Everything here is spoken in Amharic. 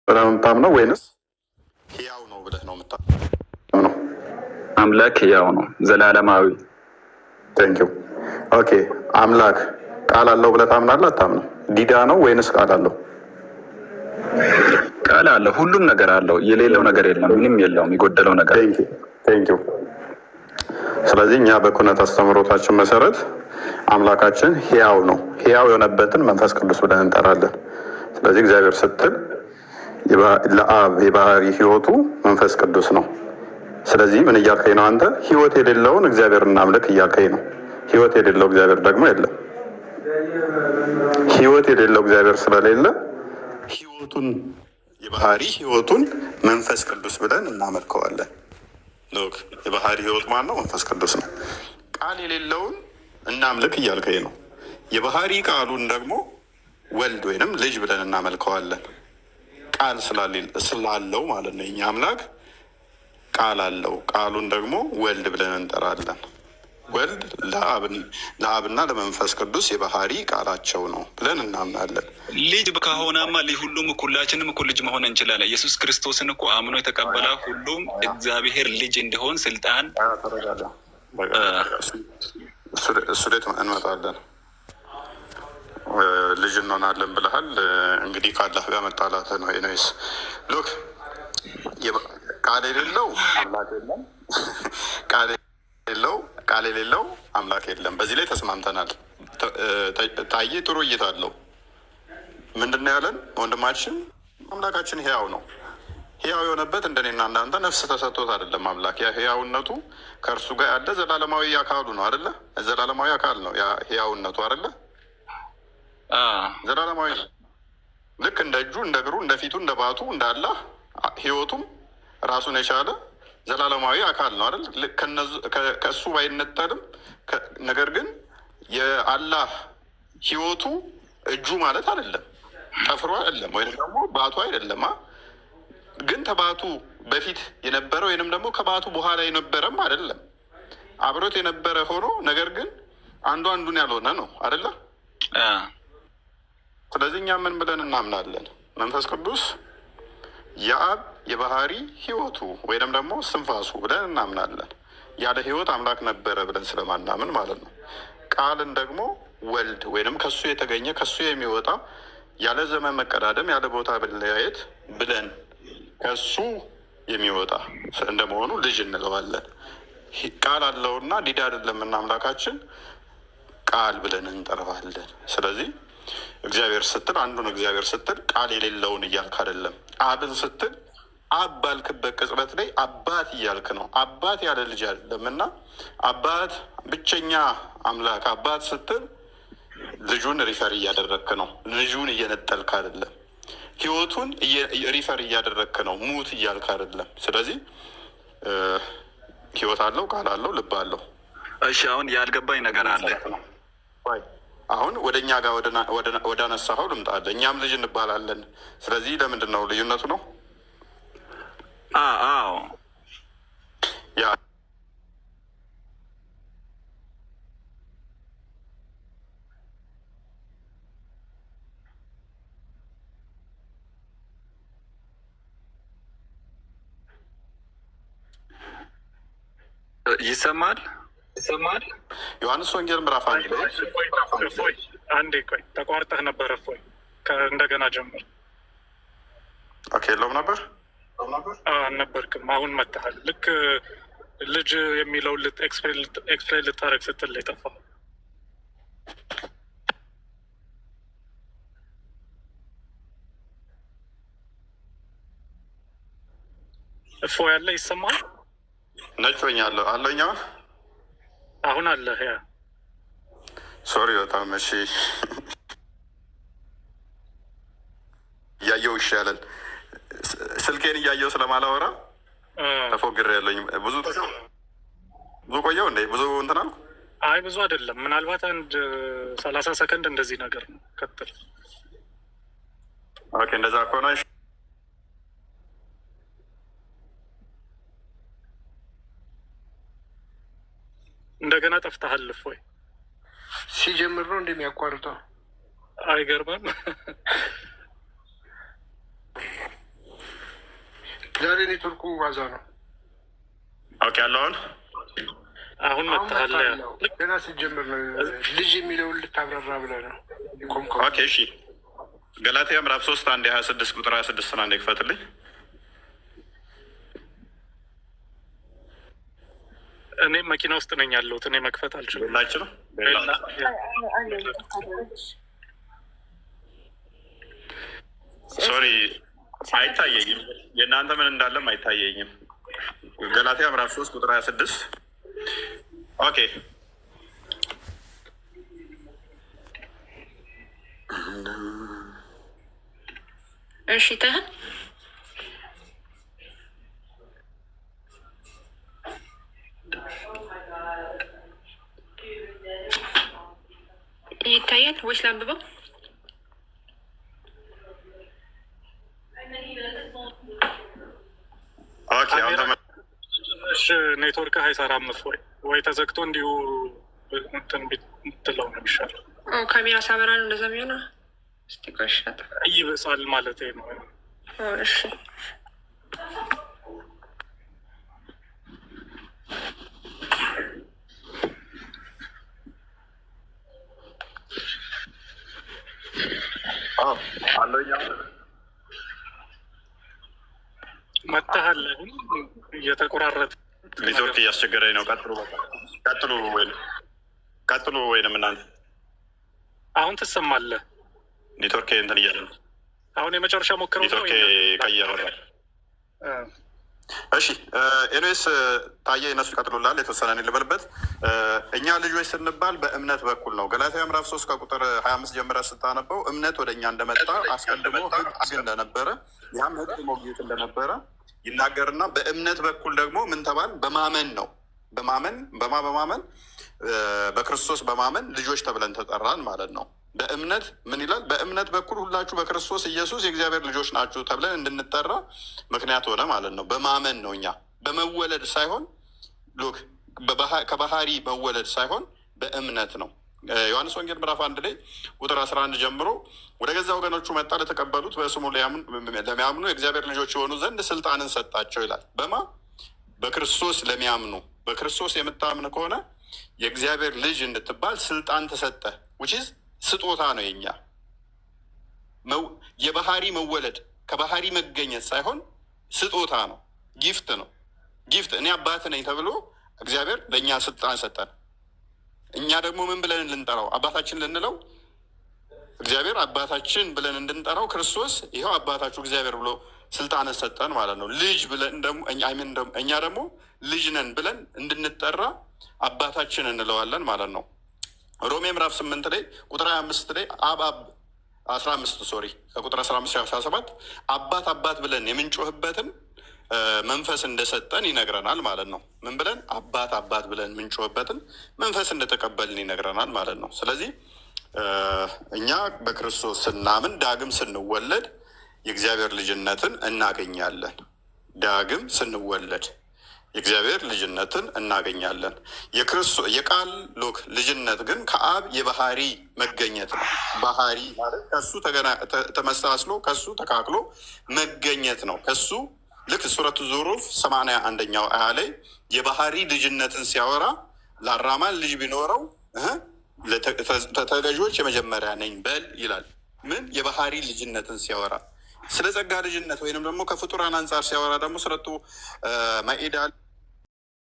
ብለህ የምታምነው ወይንስ ሕያው ነው ብለህ ነው የምታምነው? አምላክ ሕያው ነው ዘላለማዊ። ቴንኪው። ኦኬ አምላክ ቃል አለው ብለህ ታምናለህ አታምነው? ዲዳ ነው ወይንስ ቃል አለው? ቃል አለው፣ ሁሉም ነገር አለው። የሌለው ነገር የለም፣ ምንም የለውም የጎደለው ነገር። ቴንኪው። ስለዚህ እኛ በኩነት አስተምህሮታችን መሰረት አምላካችን ሕያው ነው። ሕያው የሆነበትን መንፈስ ቅዱስ ብለን እንጠራለን። ስለዚህ እግዚአብሔር ስትል ለአብ የባህሪ ሕይወቱ መንፈስ ቅዱስ ነው። ስለዚህ ምን እያልከኝ ነው አንተ? ሕይወት የሌለውን እግዚአብሔር እናምልክ እያልከኝ ነው። ሕይወት የሌለው እግዚአብሔር ደግሞ የለም። ሕይወት የሌለው እግዚአብሔር ስለሌለ ሕይወቱን የባህሪ ሕይወቱን መንፈስ ቅዱስ ብለን እናመልከዋለን። ሎክ የባህሪ ሕይወት ማን ነው? መንፈስ ቅዱስ ነው። ቃል የሌለውን እናምልክ እያልከኝ ነው። የባህሪ ቃሉን ደግሞ ወልድ ወይንም ልጅ ብለን እናመልከዋለን። ቃል ስላለው ማለት ነው። የኛ አምላክ ቃል አለው። ቃሉን ደግሞ ወልድ ብለን እንጠራለን። ወልድ ለአብና ለመንፈስ ቅዱስ የባህሪ ቃላቸው ነው ብለን እናምናለን። ልጅ ከሆነማ ሁሉም ሁላችንም እኮ ልጅ መሆን እንችላለን። ኢየሱስ ክርስቶስን እኮ አምኖ የተቀበለ ሁሉም እግዚአብሔር ልጅ እንዲሆን ስልጣን እሱ ላይ እንመጣለን። ልጅ እንሆናለን ብለሃል። እንግዲህ ከአላህ ጋር መጣላት ነው። ኤኒዌይስ ሎክ ቃል የሌለው አምላክ የለም። ቃል የሌለው አምላክ የለም። በዚህ ላይ ተስማምተናል። ታዬ ጥሩ እይታ አለው። ምንድን ነው ያለን ወንድማችን? አምላካችን ሕያው ነው። ሕያው የሆነበት እንደኔና እናንተ ነፍስ ተሰጥቶት አይደለም። አምላክ ያ ሕያውነቱ ከእርሱ ጋር ያለ ዘላለማዊ አካሉ ነው አይደለ? ዘላለማዊ አካል ነው ያ ሕያውነቱ አይደለ? ዘላለማዊ ነው። ልክ እንደ እጁ፣ እንደ እግሩ፣ እንደ ፊቱ፣ እንደ ባቱ እንዳለ ሕይወቱም ራሱን የቻለ ዘላለማዊ አካል ነው አይደል? ከእሱ ባይነጠልም፣ ነገር ግን የአላህ ሕይወቱ እጁ ማለት አይደለም፣ ጠፍሮ አይደለም፣ ወይም ደግሞ ባቱ አይደለም። ግን ከባቱ በፊት የነበረ ወይንም ደግሞ ከባቱ በኋላ የነበረም አይደለም። አብሮት የነበረ ሆኖ ነገር ግን አንዱ አንዱን ያልሆነ ነው አይደለ? ስለዚህ እኛ ምን ብለን እናምናለን? መንፈስ ቅዱስ የአብ የባህሪ ሕይወቱ ወይንም ደግሞ ስንፋሱ ብለን እናምናለን። ያለ ሕይወት አምላክ ነበረ ብለን ስለማናምን ማለት ነው። ቃልን ደግሞ ወልድ ወይንም ከሱ የተገኘ ከሱ የሚወጣ ያለ ዘመን መቀዳደም ያለ ቦታ መለያየት ብለን ከሱ የሚወጣ እንደመሆኑ ልጅ እንለዋለን። ቃል አለውና ዲዳ አይደለምና አምላካችን ቃል ብለን እንጠራዋለን። ስለዚህ እግዚአብሔር ስትል አንዱን እግዚአብሔር ስትል ቃል የሌለውን እያልክ አይደለም። አብን ስትል አብ ባልክበት ቅጽበት ላይ አባት እያልክ ነው። አባት ያለ ልጅ አይደለም እና አባት ብቸኛ አምላክ አባት ስትል ልጁን ሪፈር እያደረግክ ነው። ልጁን እየነጠልክ አይደለም። ሕይወቱን ሪፈር እያደረግክ ነው። ሙት እያልክ አይደለም። ስለዚህ ሕይወት አለው፣ ቃል አለው፣ ልብ አለው። እሺ አሁን ያልገባኝ ነገር አለ። አሁን ወደ እኛ ጋር ወደ አነሳኸው ልምጣለ። እኛም ልጅ እንባላለን። ስለዚህ ለምንድን ነው ልዩነቱ ነው? አዎ ይሰማል። ዮሐንስ ወንጌል ምዕራፍ 1 ላይ አንዴ ቆይ፣ ተቋርጠህ ነበረ። እፎይ እንደገና ጀምር። ኦኬ የለውም ነበር አልነበርክም። አሁን መጥተሃል። ልክ ልጅ የሚለው ኤክስፕሌን ልታደርግ ስትል የጠፋ እፎይ ያለ ይሰማል። ነጮኛ አለኛ አሁን አለህ። ያ ሶሪ በጣም እሺ። እያየው ይሻላል። ስልኬን እያየው ስለማላወራ ተፎግሬ ያለኝ ብዙ ቆየው እንዴ? ብዙ እንትን አልኩ። አይ ብዙ አይደለም። ምናልባት አንድ 30 ሰከንድ እንደዚህ ነገር ነው። ቀጥል። ኦኬ እንደዛ ከሆነ እንደገና ጠፍተሃል። እፎይ ሲጀምር ነው እንደሚያቋርጠው። አይገርምም? ዛሬ ኔትወርኩ ዋዛ ነው። ኦኬ ያለውን አሁን መጥተሃል። ገና ሲጀምር ነው ልጅ የሚለውን ልታብራራ ብለህ ነው የቆምከው። ኦኬ እሺ፣ ገላትያ ምዕራፍ 3 1 26 ቁጥር 26 አንዴ ክፈትልኝ። እኔ መኪና ውስጥ ነኝ ያለሁት። እኔ መክፈት አልችልም። ቤላችሁ ሶሪ፣ አይታየኝም። የእናንተ ምን እንዳለም አይታየኝም። ገላትያ ምዕራፍ 3 ቁጥር 26 ኦኬ። እሺ ተህ ይታያል ወይስ ላንብበው? ኦኬ እሺ፣ ኔትወርክ አይሰራም ወይ ተዘግቶ እንዲሁ እንትን ብትለው ነው የሚሻለው። ካሜራ ሳበራ ነው እንደዛ የሚሆነው። እስቲ ቆሻታ ይብሳል ማለት ነው። እሺ መጥተሃል። እየተቆራረጠ ኔትወርክ እያስቸገረኝ ነው። ቀጥሉ ወይንም እናንተ አሁን ትሰማለህ? ኔትወርክ እንትን እያለ ነው። አሁን የመጨረሻ ሞክረው። ኔትወርክ ቀየረ። እሺ ኤንዌስ ታየ እነሱ ቀጥሉላል። የተወሰነ ልበልበት። እኛ ልጆች ስንባል በእምነት በኩል ነው። ገላትያ ምዕራፍ 3 ከቁጥር 25 ጀምረ ስታነበው እምነት ወደ እኛ እንደመጣ አስቀድሞ ሕግ እንደነበረ ያም ሕግ ሞግዚት እንደነበረ ይናገርና በእምነት በኩል ደግሞ ምን ተባል? በማመን ነው። በማመን በክርስቶስ በማመን ልጆች ተብለን ተጠራን ማለት ነው። በእምነት ምን ይላል? በእምነት በኩል ሁላችሁ በክርስቶስ ኢየሱስ የእግዚአብሔር ልጆች ናችሁ ተብለን እንድንጠራ ምክንያት ሆነ ማለት ነው። በማመን ነው። እኛ በመወለድ ሳይሆን ሉክ ከባህሪ መወለድ ሳይሆን በእምነት ነው። ዮሐንስ ወንጌል ምዕራፍ 1 ላይ ቁጥር 11 ጀምሮ ወደ ገዛ ወገኖቹ መጣ፣ ለተቀበሉት በስሙ ለሚያምኑ የእግዚአብሔር ልጆች የሆኑ ዘንድ ስልጣንን ሰጣቸው ይላል። በክርስቶስ ለሚያምኑ። በክርስቶስ የምታምን ከሆነ የእግዚአብሔር ልጅ እንድትባል ስልጣን ተሰጠ። ዊችዝ ስጦታ ነው። የኛ የባህሪ መወለድ ከባህሪ መገኘት ሳይሆን ስጦታ ነው። ጊፍት ነው። ጊፍት እኔ አባት ነኝ ተብሎ እግዚአብሔር ለእኛ ስልጣን ሰጠን። እኛ ደግሞ ምን ብለን ልንጠራው? አባታችን ልንለው? እግዚአብሔር አባታችን ብለን እንድንጠራው ክርስቶስ ይኸው አባታችሁ እግዚአብሔር ብሎ ስልጣንን ሰጠን ማለት ነው። ልጅ ብለን እኛ ደግሞ ልጅ ነን ብለን እንድንጠራ አባታችን እንለዋለን ማለት ነው። ሮሜ ምዕራፍ 8 ላይ ቁጥር 25 ላይ 15 ከቁጥር 15-17 አባት ብለን የምንጮህበትን መንፈስ እንደሰጠን ይነግረናል ማለት ነው። ምን ብለን? አባት ብለን የምንጮህበትን መንፈስ እንደተቀበልን ይነግረናል ማለት ነው። ስለዚህ እኛ በክርስቶስ ስናምን ዳግም ስንወለድ የእግዚአብሔር ልጅነትን እናገኛለን። ዳግም ስንወለድ የእግዚአብሔር ልጅነትን እናገኛለን። የቃል ልጅነት ግን ከአብ የባህሪ መገኘት ነው። ባህሪ ማለት ከሱ ተመሳስሎ ከሱ ተካክሎ መገኘት ነው። ከሱ ልክ ሱረቱ ዙሩፍ 81ኛው አያ ላይ የባህሪ ልጅነትን ሲያወራ ለአራማን ልጅ ቢኖረው ተገዦች የመጀመሪያ ነኝ በል ይላል። ምን የባህሪ ልጅነትን ሲያወራ ስለ ጸጋ ልጅነት ወይንም ደግሞ ከፍጡራን አንጻር ሲያወራ ደግሞ ሱረቱ ማኢዳ